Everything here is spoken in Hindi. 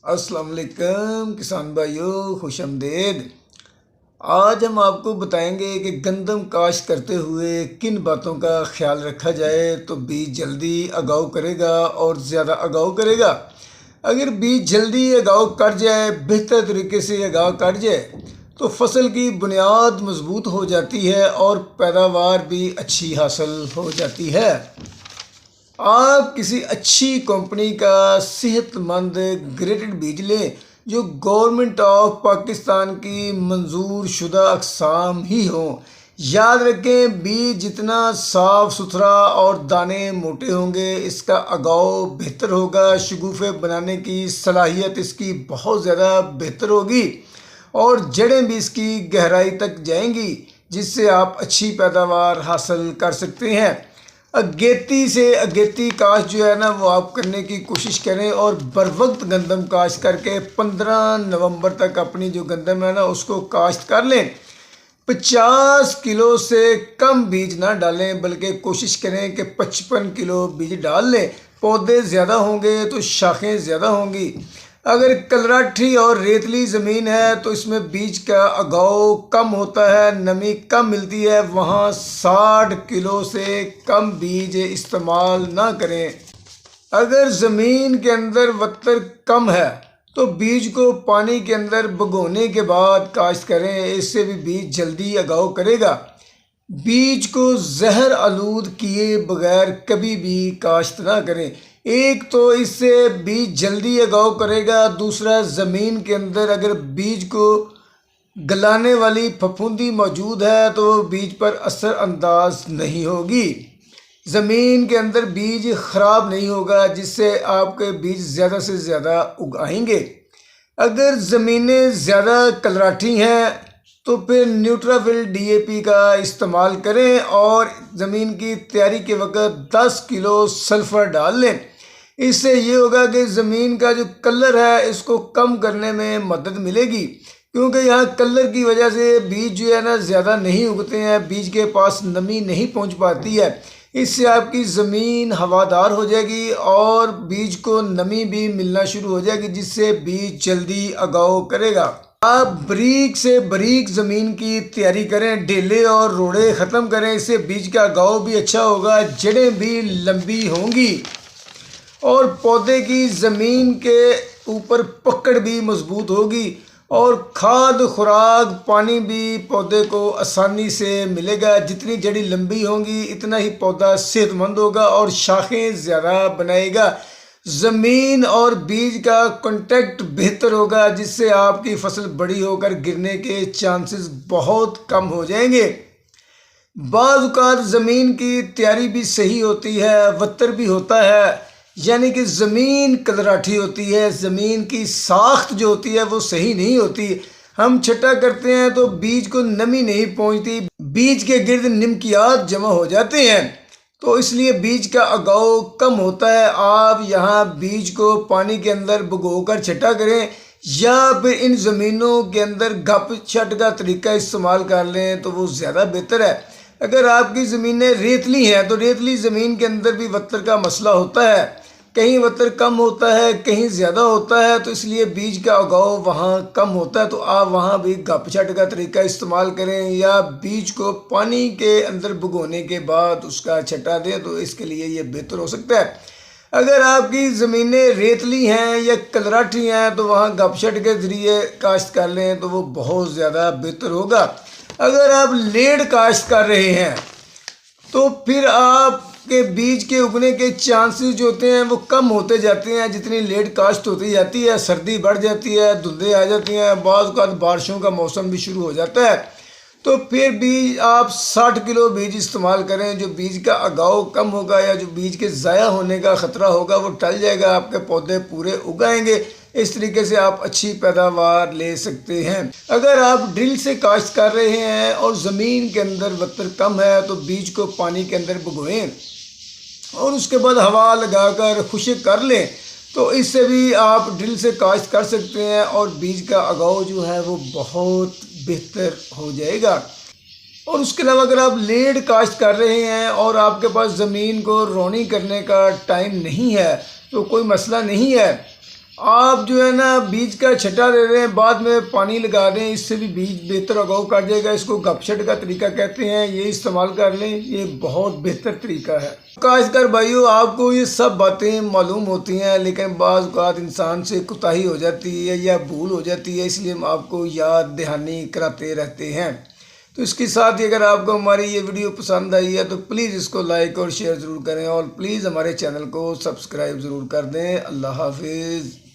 अस्सलाम वालेकुम किसान भाइयों, खुशामदीद। आज हम आपको बताएंगे कि गंदम काश्त करते हुए किन बातों का ख्याल रखा जाए तो बीज जल्दी अगाव करेगा और ज़्यादा अगाव करेगा। अगर बीज जल्दी अगाव कर जाए, बेहतर तरीके से अगाव कर जाए तो फसल की बुनियाद मजबूत हो जाती है और पैदावार भी अच्छी हासिल हो जाती है। आप किसी अच्छी कंपनी का सेहतमंद ग्रेडेड बीज लें जो गवर्नमेंट ऑफ पाकिस्तान की मंजूर शुदा अक़साम ही हो। याद रखें, बीज जितना साफ़ सुथरा और दाने मोटे होंगे इसका अगाव बेहतर होगा, शगुफ़े बनाने की सलाहियत इसकी बहुत ज़्यादा बेहतर होगी और जड़ें भी इसकी गहराई तक जाएंगी, जिससे आप अच्छी पैदावार हासिल कर सकते हैं। अगेती से अगेती काश्त जो है ना वो आप करने की कोशिश करें और बर वक्त गंदम काश्त करके 15 नवंबर तक अपनी जो गंदम है ना उसको काश्त कर लें। 50 किलो से कम बीज ना डालें, बल्कि कोशिश करें कि 55 किलो बीज डाल लें। पौधे ज़्यादा होंगे तो शाखें ज़्यादा होंगी। अगर कलराठी और रेतली ज़मीन है तो इसमें बीज का अगाव कम होता है, नमी कम मिलती है, वहाँ 60 किलो से कम बीज इस्तेमाल ना करें। अगर ज़मीन के अंदर वत्तर कम है तो बीज को पानी के अंदर भिगोने के बाद काश्त करें, इससे भी बीज जल्दी अगाव करेगा। बीज को जहर आलूद किए बगैर कभी भी काश्त ना करें। एक तो इससे बीज जल्दी अगाव करेगा, दूसरा ज़मीन के अंदर अगर बीज को गलाने वाली फफूंदी मौजूद है तो वो बीज पर असर अंदाज नहीं होगी। ज़मीन के अंदर बीज ख़राब नहीं होगा, जिससे आपके बीज ज़्यादा से ज़्यादा उगाएंगे। अगर ज़मीनें ज़्यादा कलराठी हैं तो फिर न्यूट्राफिल DAP का इस्तेमाल करें और ज़मीन की तैयारी के वक्त 10 किलो सल्फ़र डाल लें। इससे ये होगा कि ज़मीन का जो कलर है इसको कम करने में मदद मिलेगी, क्योंकि यहाँ कलर की वजह से बीज जो है ना ज़्यादा नहीं उगते हैं, बीज के पास नमी नहीं पहुँच पाती है। इससे आपकी ज़मीन हवादार हो जाएगी और बीज को नमी भी मिलना शुरू हो जाएगी, जिससे बीज जल्दी अगाव करेगा। आप बारीक से बारीक ज़मीन की तैयारी करें, ढेले और रोड़े ख़त्म करें, इससे बीज का अगाव भी अच्छा होगा, जड़ें भी लंबी होंगी और पौधे की ज़मीन के ऊपर पकड़ भी मजबूत होगी और खाद खुराक पानी भी पौधे को आसानी से मिलेगा। जितनी जड़ी लंबी होंगी इतना ही पौधा सेहतमंद होगा और शाखें ज़्यादा बनाएगा। ज़मीन और बीज का कांटेक्ट बेहतर होगा, जिससे आपकी फसल बड़ी होकर गिरने के चांसेस बहुत कम हो जाएंगे। बाज़ औक़ात ज़मीन की तैयारी भी सही होती है, वत्तर भी होता है, यानी कि ज़मीन कलराठी होती है, ज़मीन की साख्त जो होती है वो सही नहीं होती। हम छटा करते हैं तो बीज को नमी नहीं पहुंचती, बीज के गिर्द निमकियात जमा हो जाते हैं, तो इसलिए बीज का अगाव कम होता है। आप यहाँ बीज को पानी के अंदर भिगोकर छटा करें या फिर इन ज़मीनों के अंदर गप छट का तरीका इस्तेमाल कर लें तो वो ज़्यादा बेहतर है। अगर आपकी ज़मीनें रेतली हैं तो रेतली ज़मीन के अंदर भी वत्तर का मसला होता है, कहीं वत्तर कम होता है कहीं ज़्यादा होता है, तो इसलिए बीज का उगाव वहाँ कम होता है। तो आप वहाँ भी गपछट का तरीका इस्तेमाल करें या बीज को पानी के अंदर भिगोने के बाद उसका छटा दें, तो इसके लिए ये बेहतर हो सकता है। अगर आपकी ज़मीनें रेतली हैं या कलराठी हैं तो वहाँ गपछट के ज़रिए काश्त कर लें तो वो बहुत ज़्यादा बेहतर होगा। अगर आप लेट काश्त कर रहे हैं तो फिर आपके बीज के उगने के चांसेस जो होते हैं वो कम होते जाते हैं। जितनी लेट काश्त होती जाती है, सर्दी बढ़ जाती है, धुंधें आ जाती हैं, बाज़ औक़ात बारिशों का मौसम भी शुरू हो जाता है, तो फिर भी आप 60 किलो बीज इस्तेमाल करें। जो बीज का अगाव कम होगा या जो बीज के ज़ाया होने का ख़तरा होगा वो टल जाएगा, आपके पौधे पूरे उगाएंगे। इस तरीके से आप अच्छी पैदावार ले सकते हैं। अगर आप ड्रिल से काश्त कर रहे हैं और ज़मीन के अंदर वत्तर कम है तो बीज को पानी के अंदर भिगोएं और उसके बाद हवा लगाकर खुश्क कर लें, तो इससे भी आप ड्रिल से काश्त कर सकते हैं और बीज का अगाव जो है वो बहुत बेहतर हो जाएगा। और उसके अलावा अगर आप लेट काश्त कर रहे हैं और आपके पास ज़मीन को रोनी करने का टाइम नहीं है तो कोई मसला नहीं है, आप जो है ना बीज का छटा ले रहे हैं, बाद में पानी लगा रहे हैं, इससे भी बीज बेहतर उगाव कर जाएगा। इसको गपशट का तरीका कहते हैं, ये इस्तेमाल कर लें, ये बहुत बेहतर तरीका है। खासकर भाइयों आपको ये सब बातें मालूम होती हैं, लेकिन बाज़ औक़ात इंसान से कोताही हो जाती है या भूल हो जाती है, इसलिए हम आपको याद दहानी कराते रहते हैं। तो इसके साथ ही अगर आपको हमारी ये वीडियो पसंद आई है तो प्लीज़ इसको लाइक और शेयर ज़रूर करें और प्लीज़ हमारे चैनल को सब्सक्राइब ज़रूर कर दें। अल्लाह हाफिज़।